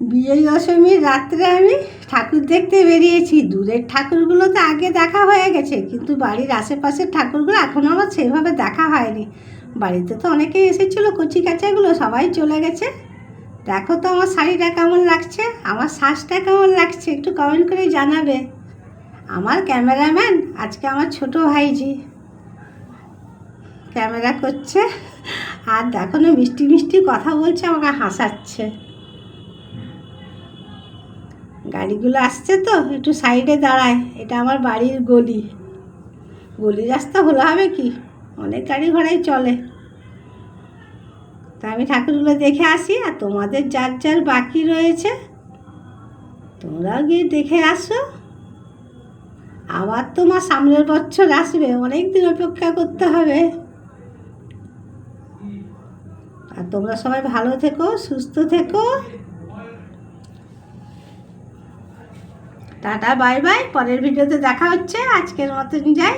বিজয়া দশমীর রাত্রে আমি ঠাকুর দেখতে বেরিয়েছি। দূরের ঠাকুরগুলো তো আগে দেখা হয়ে গেছে, কিন্তু বাড়ির আশেপাশের ঠাকুরগুলো এখনও আমার সেভাবে দেখা হয়নি। বাড়িতে তো অনেকেই এসেছিলো, কচি কাচাগুলো সবাই চলে গেছে। দেখো তো আমার শাড়িটা কেমন লাগছে, আমার সাজটা কেমন লাগছে, একটু কমেন্ট করে জানাবে। আমার ক্যামেরাম্যান আজকে আমার ছোট ভাইজি ক্যামেরা করছে, আর দেখো না মিষ্টি মিষ্টি কথা বলছে, আমাকে হাসাচ্ছে। গাড়িগুলো আসছে তো একটু সাইডে দাঁড়ায়, এটা আমার বাড়ির গলি। গলি রাস্তা হলে হবে কি, অনেক গাড়ি ঘোড়াই চলে। তা আমি ঠাকুরগুলো দেখে আসি, আর তোমাদের যার যার বাকি রয়েছে তোমরাও গিয়ে দেখে আসো। আবার তোমার সামনের বছর আসবে, অনেক দিন অপেক্ষা করতে হবে। আর তোমরা সবাই ভালো থেকো, সুস্থ থেকো। Tata, bye bye. পরের ভিডিওতে দেখা হচ্ছে, আজকের মতন যাই।